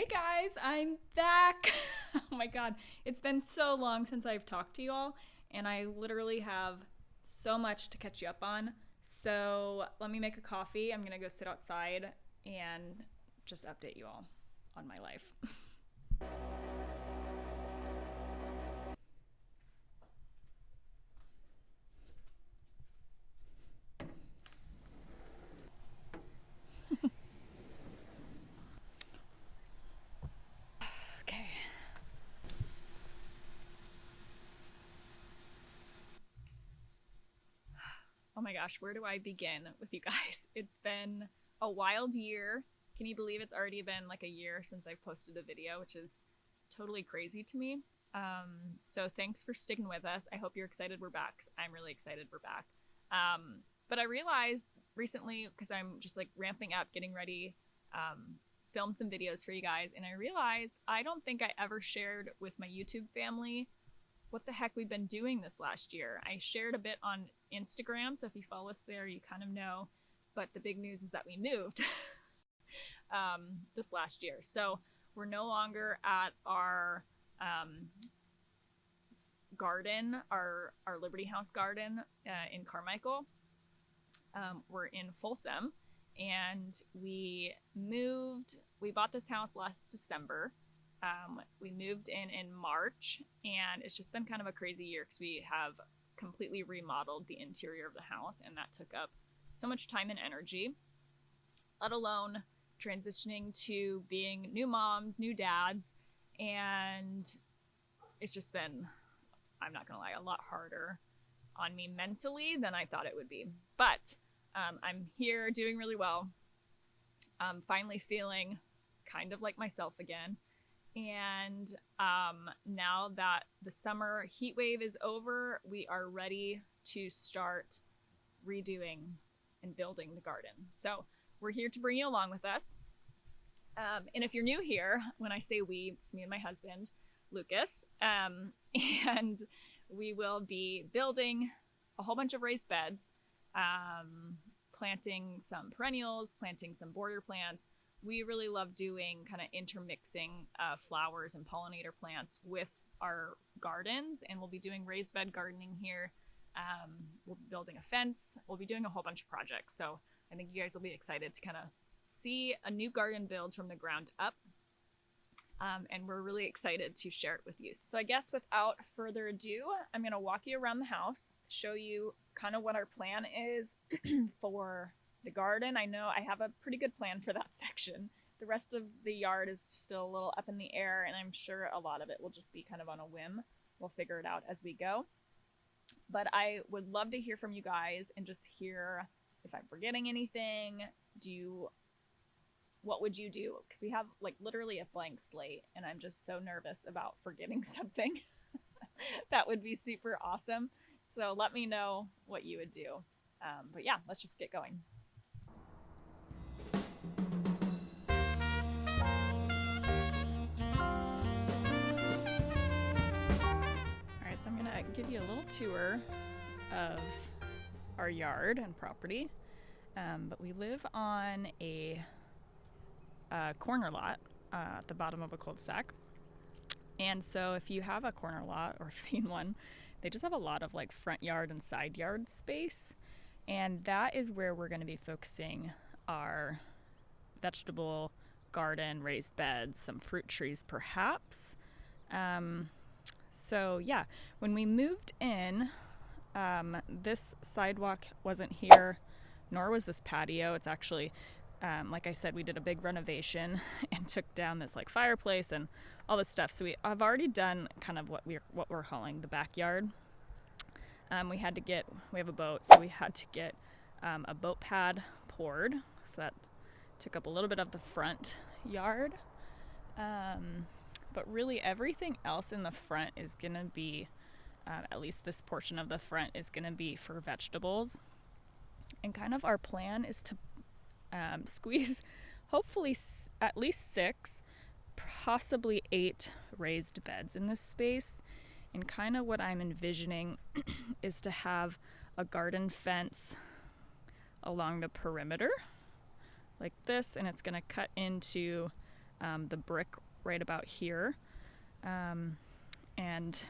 Hey guys, I'm back. Oh my god, it's been so long since I've talked to you all, and I literally have so much to catch you up on. So let me make a coffee. I'm gonna go sit outside and just update you all on my life. Okay. Oh my gosh, where do I begin with you guys? It's been a wild year. Can you believe it's already been like a year since I've posted a video, which is totally crazy to me. So thanks for sticking with us. I hope you're excited we're back. I'm really excited we're back. But I realized recently, because I'm just like ramping up, getting ready, film some videos for you guys, and I realized I don't think I ever shared with my YouTube family what the heck we've been doing this last year. I shared a bit on Instagram, so if you follow us there, you kind of know. But the big news is that we moved this last year. So we're no longer at our garden, our Liberty House garden in Carmichael. We're in Folsom, and we bought this house last December. We moved in March, and it's just been kind of a crazy year because we have completely remodeled the interior of the house, and that took up so much time and energy, let alone transitioning to being new moms, new dads, and it's just been, I'm not gonna lie, a lot harder on me mentally than I thought it would be. But I'm here doing really well. I'm finally feeling kind of like myself again. And now that the summer heat wave is over, we are ready to start redoing and building the garden. So we're here to bring you along with us. And if you're new here, when I say we, it's me and my husband, Lucas. And we will be building a whole bunch of raised beds, planting some perennials, planting some border plants. We really love doing kind of intermixing flowers and pollinator plants with our gardens, and we'll be doing raised bed gardening here. We'll be building a fence. We'll be doing a whole bunch of projects. So I think you guys will be excited to kind of see a new garden build from the ground up. And we're really excited to share it with you. So I guess without further ado, I'm going to walk you around the house, show you kind of what our plan is for the garden. I know I have a pretty good plan for that section. The rest of the yard is still a little up in the air, and I'm sure a lot of it will just be kind of on a whim. We'll figure it out as we go. But I would love to hear from you guys and just hear if I'm forgetting anything. What would you do? Because we have like literally a blank slate, and I'm just so nervous about forgetting something. That would be super awesome. So let me know what you would do. But yeah, let's just get going. So I'm gonna give you a little tour of our yard and property, but we live on a corner lot at the bottom of a cul-de-sac. And so if you have a corner lot or have seen one, they just have a lot of like front yard and side yard space, and that is where we're going to be focusing our vegetable garden, raised beds, some fruit trees perhaps. So yeah, when we moved in, this sidewalk wasn't here, nor was this patio. It's actually, like I said, we did a big renovation and took down this like fireplace and all this stuff. So I've already done kind of what we're calling the backyard. We have a boat, so we had to get a boat pad poured. So that took up a little bit of the front yard. But really everything else in the front is going to be, at least this portion of the front is going to be for vegetables. And kind of our plan is to squeeze hopefully at least 6, possibly 8 raised beds in this space. And kind of what I'm envisioning is to have a garden fence along the perimeter like this, and it's going to cut into the brick right about here. And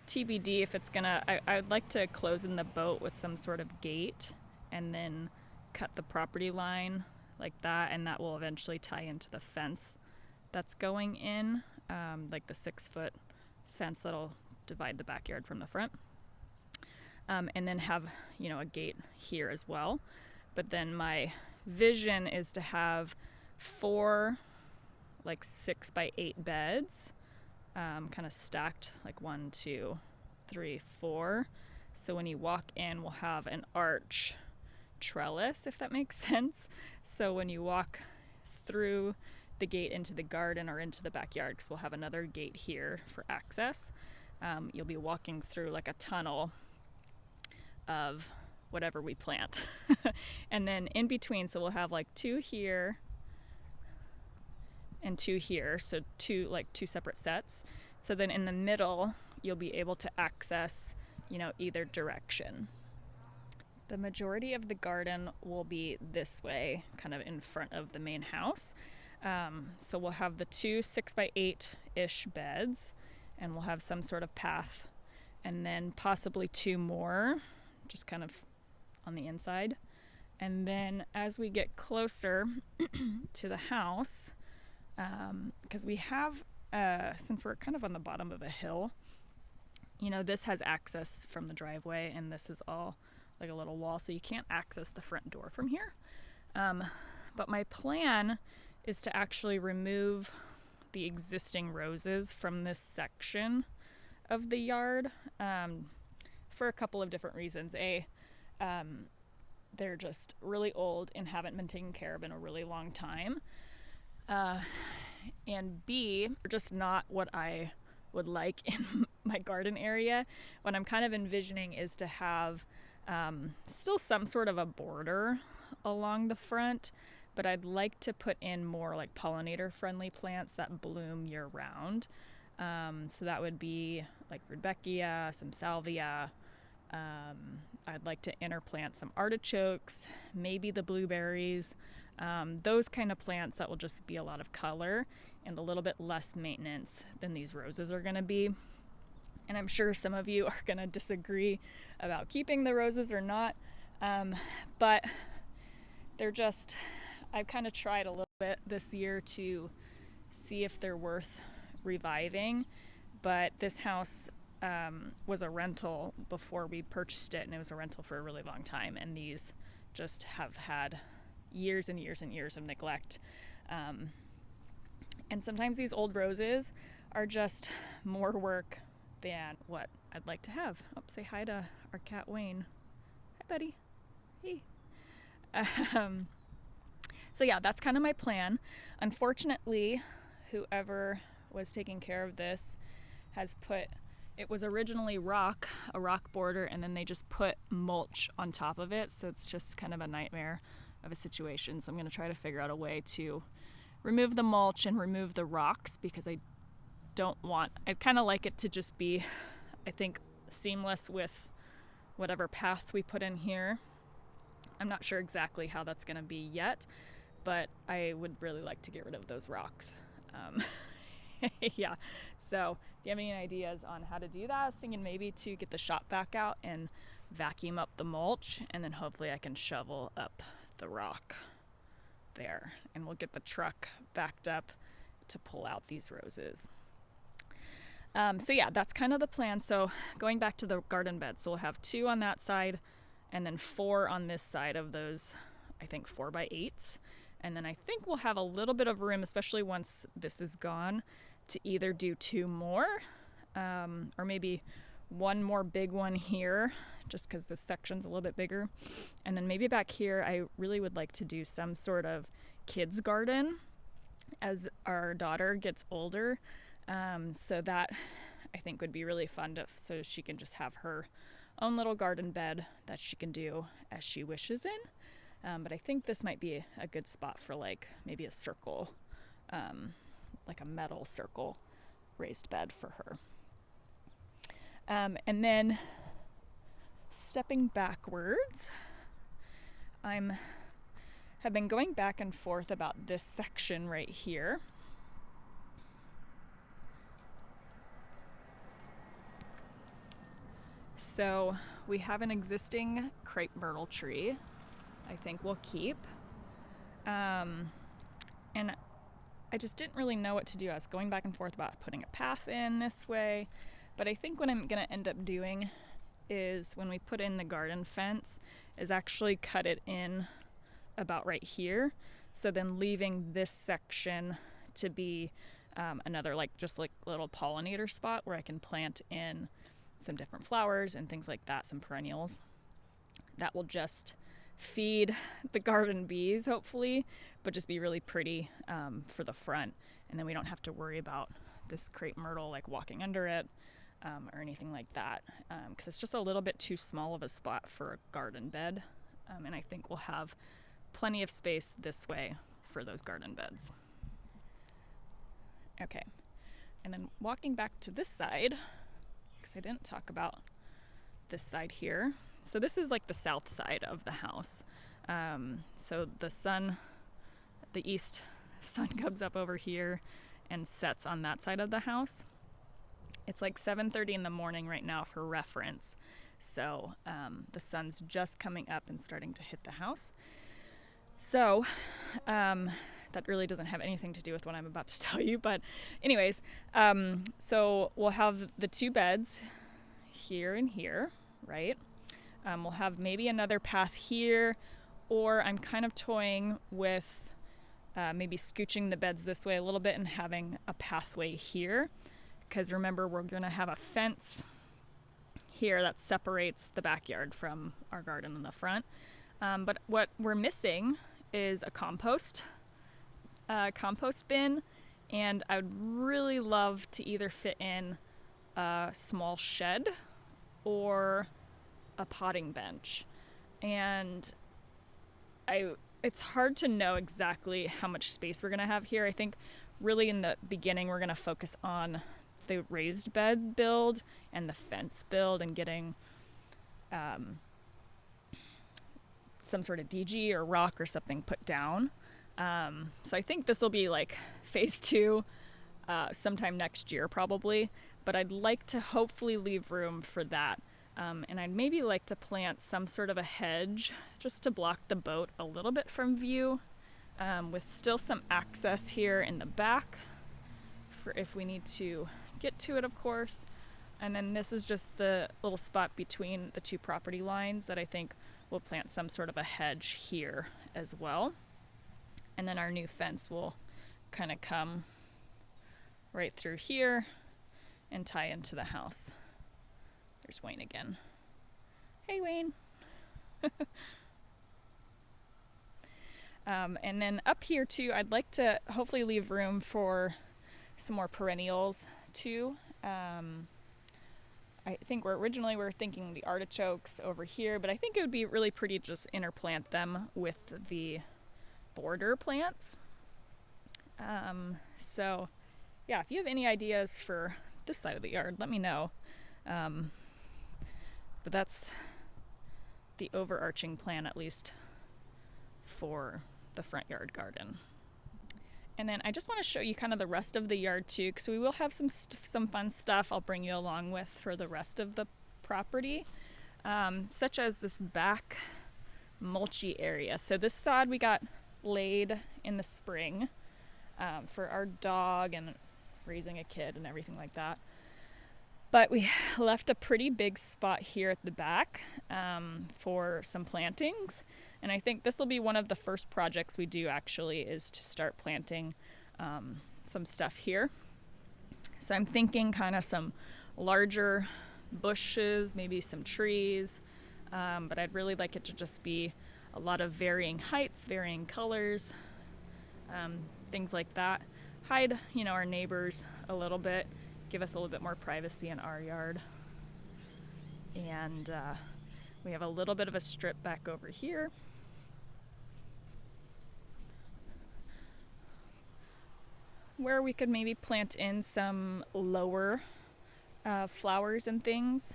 TBD if it's gonna, I would like to close in the boat with some sort of gate and then cut the property line like that, and that will eventually tie into the fence that's going in, like the 6-foot fence that'll divide the backyard from the front. And then have, a gate here as well. But then my vision is to have 4 like 6x8 beds, kind of stacked like 1, 2, 3, 4. So when you walk in, we'll have an arch trellis, if that makes sense. So when you walk through the gate into the garden or into the backyard, because we'll have another gate here for access, you'll be walking through like a tunnel of whatever we plant. And then in between, so we'll have like 2 here and 2 here, so 2 separate sets. So then in the middle, you'll be able to access, either direction. The majority of the garden will be this way, kind of in front of the main house. So we'll have the 2 6x8-ish beds, and we'll have some sort of path, and then possibly 2 more, just kind of on the inside. And then as we get closer to the house, because we have, since we're kind of on the bottom of a hill, this has access from the driveway, and this is all like a little wall, so you can't access the front door from here. But my plan is to actually remove the existing roses from this section of the yard, for a couple of different reasons. They're just really old and haven't been taken care of in a really long time. And B, they're just not what I would like in my garden area. What I'm kind of envisioning is to have still some sort of a border along the front, but I'd like to put in more like pollinator-friendly plants that bloom year-round. So that would be like rudbeckia, some salvia. I'd like to interplant some artichokes, maybe the blueberries, those kind of plants that will just be a lot of color and a little bit less maintenance than these roses are going to be. And I'm sure some of you are going to disagree about keeping the roses or not, but they're just, I've kind of tried a little bit this year to see if they're worth reviving, but this house was a rental before we purchased it, and it was a rental for a really long time, and these just have had years and years and years of neglect. And sometimes these old roses are just more work than what I'd like to have. Oh, say hi to our cat Wayne. Hi, buddy. Hey. So yeah, that's kind of my plan. Unfortunately, whoever was taking care of this has put, it was originally a rock border, and then they just put mulch on top of it, so it's just kind of a nightmare of a situation. So I'm going to try to figure out a way to remove the mulch and remove the rocks, because I kind of like it to just be, I think, seamless with whatever path we put in here. I'm not sure exactly how that's going to be yet, but I would really like to get rid of those rocks. Yeah, so if you have any ideas on how to do that, I was thinking maybe to get the shop vac out and vacuum up the mulch, and then hopefully I can shovel up the rock there, and we'll get the truck backed up to pull out these roses. So yeah, that's kind of the plan. So going back to the garden bed, so we'll have 2 on that side and then 4 on this side of those, I think 4x8s. And then I think we'll have a little bit of room, especially once this is gone, to either do 2 more, or maybe 1 more big one here, just because this section's a little bit bigger. And then maybe back here, I really would like to do some sort of kids garden as our daughter gets older. So that I think would be really fun so she can just have her own little garden bed that she can do as she wishes in. But I think this might be a good spot for like maybe a circle, like a metal circle raised bed for her. And then stepping backwards, I'm have been going back and forth about this section right here. So we have an existing crepe myrtle tree I think we'll keep. And I just didn't really know what to do. I was going back and forth about putting a path in this way, but I think what I'm gonna end up doing is when we put in the garden fence is actually cut it in about right here. So then leaving this section to be another just little pollinator spot where I can plant in some different flowers and things like that, some perennials. That will just feed the garden bees, hopefully, but just be really pretty for the front. And then we don't have to worry about this crepe myrtle walking under it or anything like that, because it's just a little bit too small of a spot for a garden bed. And I think we'll have plenty of space this way for those garden beds. Okay, and then walking back to this side, because I didn't talk about this side here. So this is the south side of the house. So the east sun comes up over here and sets on that side of the house. It's 7:30 in the morning right now for reference. So the sun's just coming up and starting to hit the house. So that really doesn't have anything to do with what I'm about to tell you. But anyways, so we'll have the two beds here and here, right? We'll have maybe another path here, or I'm kind of toying with maybe scooching the beds this way a little bit and having a pathway here. Because remember, we're going to have a fence here that separates the backyard from our garden in the front. But what we're missing is a compost bin, and I would really love to either fit in a small shed or a potting bench. And it's hard to know exactly how much space we're going to have here. I think really in the beginning we're going to focus on the raised bed build and the fence build and getting some sort of DG or rock or something put down. So I think this will be phase 2 sometime next year probably, but I'd like to hopefully leave room for that. And I'd maybe like to plant some sort of a hedge just to block the boat a little bit from view, with still some access here in the back for if we need to get to it, of course. And then this is just the little spot between the two property lines that I think we'll plant some sort of a hedge here as well. And then our new fence will kind of come right through here and tie into the house. There's Wayne again. Hey, Wayne. And then up here too, I'd like to hopefully leave room for some more perennials too. I think we were thinking the artichokes over here, but I think it would be really pretty to just interplant them with the border plants. So yeah, if you have any ideas for this side of the yard, let me know. But that's the overarching plan, at least for the front yard garden. And then I just want to show you kind of the rest of the yard too, because we will have some fun stuff I'll bring you along with for the rest of the property, such as this back mulchy area. So this sod we got laid in the spring for our dog and raising a kid and everything like that. But we left a pretty big spot here at the back for some plantings. And I think this will be one of the first projects we do actually, is to start planting some stuff here. So I'm thinking kind of some larger bushes, maybe some trees. But I'd really like it to just be a lot of varying heights, varying colors, things like that. Hide, our neighbors a little bit. Give us a little bit more privacy in our yard. And we have a little bit of a strip back over here. Where we could maybe plant in some lower flowers and things.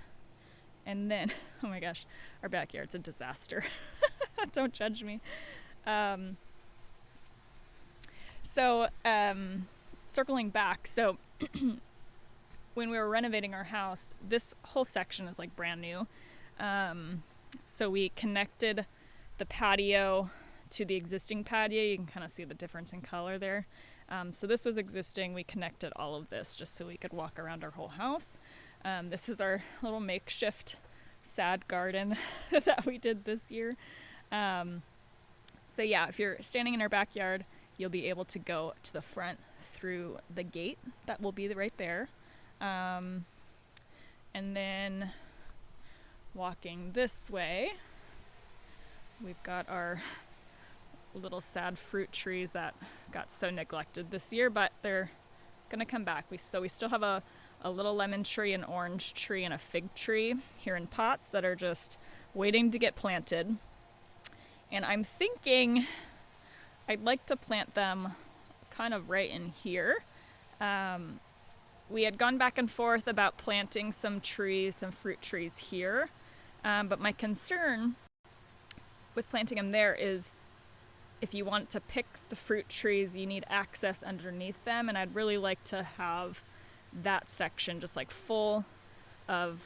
And then, oh my gosh, our backyard's a disaster. Don't judge me. Um, Circling back, so when we were renovating our house, this whole section is like brand new. So we connected the patio to the existing patio. You can kind of see the difference in color there. So this was existing. We connected all of this just so we could walk around our whole house. This is our little makeshift sad garden that we did this year. So yeah, if you're standing in our backyard, you'll be able to go to the front through the gate that will be right there. And then walking this way, we've got our little sad fruit trees that got so neglected this year, but they're gonna come back. We still have a little lemon tree, an orange tree, and a fig tree here in pots that are just waiting to get planted. And I'm thinking I'd like to plant them kind of right in here. We had gone back and forth about planting some trees, some fruit trees here. But my concern with planting them there is if you want to pick the fruit trees, you need access underneath them. And I'd really like to have that section just like full of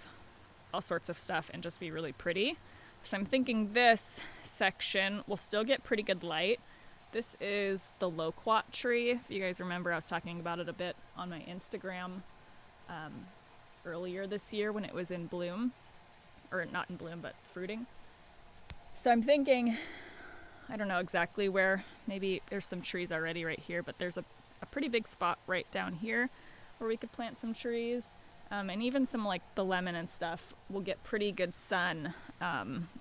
all sorts of stuff and just be really pretty. So I'm thinking this section will still get pretty good light. This is the loquat tree. If you guys remember, I was talking about it a bit on my Instagram earlier this year when it was in bloom. Or not in bloom, but fruiting. So I'm thinking, I don't know exactly where, maybe there's some trees already right here, but there's a pretty big spot right down here where we could plant some trees. And even some like the lemon and stuff will get pretty good sun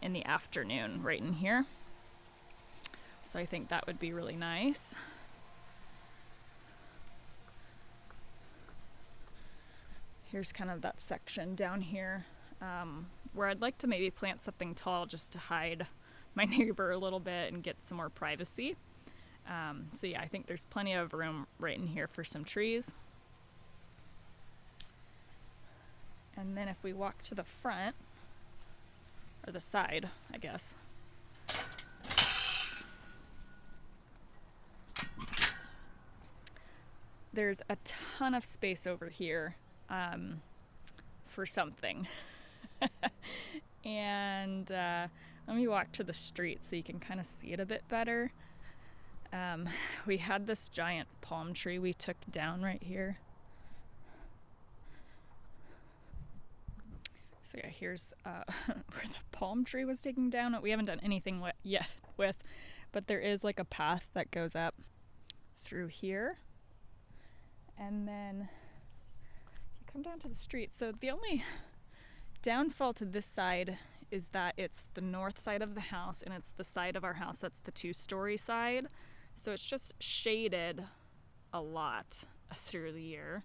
in the afternoon right in here. So I think that would be really nice. Here's kind of that section down here where I'd like to maybe plant something tall just to hide my neighbor a little bit and get some more privacy. So yeah, I think there's plenty of room right in here for some trees. And then if we walk to the front, or the side, I guess. There's a ton of space over here for something. And let me walk to the street so you can kind of see it a bit better. We had this giant palm tree we took down right here. So yeah, here's where the palm tree was taken down. We haven't done anything yet with, but there is like a path that goes up through here. And then you come down to the street. So the only downfall to this side is that it's the north side of the house and it's the side of our house that's the 2-story side. So it's just shaded a lot through the year.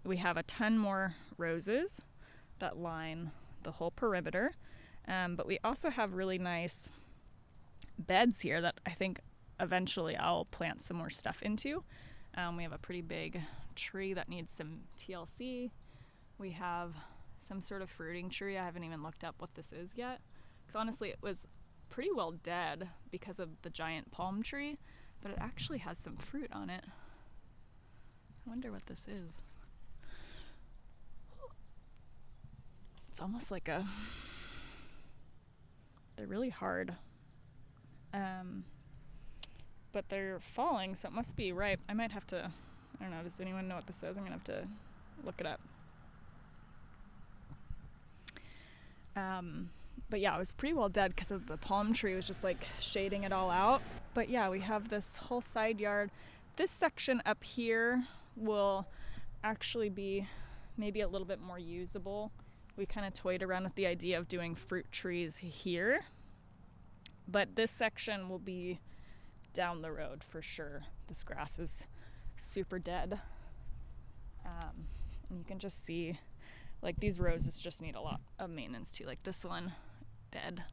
We have a ton more roses that line the whole perimeter. But we also have really nice beds here that I think eventually I'll plant some more stuff into. We have a pretty big tree that needs some TLC. We have some sort of fruiting tree. I haven't even looked up what this is yet. Because honestly, it was pretty well dead because of the giant palm tree, but it actually has some fruit on it. I wonder what this is. It's almost like they're really hard. But they're falling, so it must be ripe. I might have to, I don't know, does anyone know what this is? I'm gonna have to look it up. But yeah, it was pretty well dead because of the palm tree was just like shading it all out. But yeah, we have this whole side yard. This section up here will actually be maybe a little bit more usable. We kind of toyed around with the idea of doing fruit trees here, but this section will be down the road for sure. This grass is super dead. And you can just see like these roses just need a lot of maintenance too. Like this one, dead.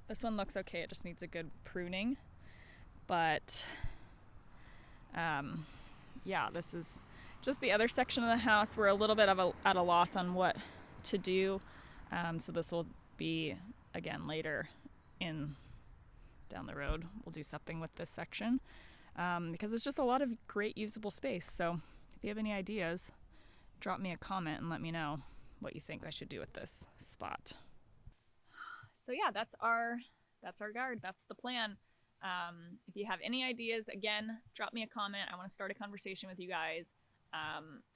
This one looks okay. It just needs a good pruning. But yeah, this is just the other section of the house. We're a little bit at a loss on what to do. So this will be again later in down the road we'll do something with this section, because it's just a lot of great usable space. So if you have any ideas, drop me a comment and let me know what you think I should do with this spot. So yeah, that's our guard. That's the plan. If you have any ideas, again, drop me a comment. I want to start a conversation with you guys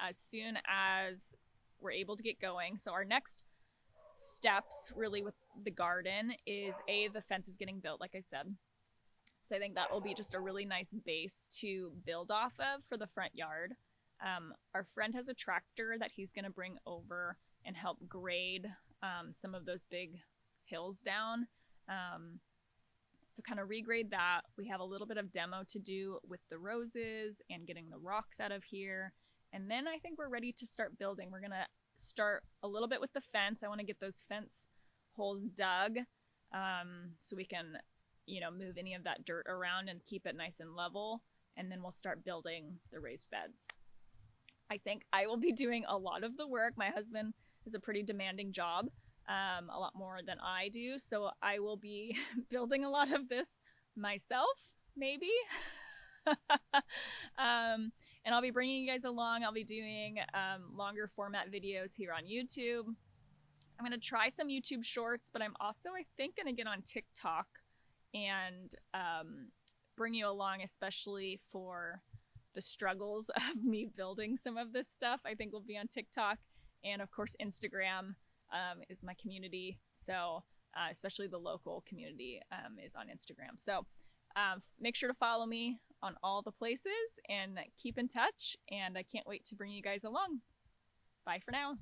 as soon as we're able to get going. So our next steps really with the garden is the fence is getting built, like I said. So I think that will be just a really nice base to build off of for the front yard. Our friend has a tractor that he's going to bring over and help grade some of those big hills down. So kind of regrade that. We have a little bit of demo to do with the roses and getting the rocks out of here. And then I think we're ready to start building. We're going to start a little bit with the fence. I want to get those fence holes dug so we can, move any of that dirt around and keep it nice and level. And then we'll start building the raised beds. I think I will be doing a lot of the work. My husband has a pretty demanding job, a lot more than I do. So I will be building a lot of this myself, maybe. And I'll be bringing you guys along. I'll be doing longer format videos here on YouTube. I'm going to try some YouTube shorts, but I'm also, I think, going to get on TikTok and bring you along, especially for the struggles of me building some of this stuff. I think we'll be on TikTok. And of course, Instagram is my community. So especially the local community is on Instagram. So make sure to follow me on all the places and keep in touch. And I can't wait to bring you guys along. Bye for now.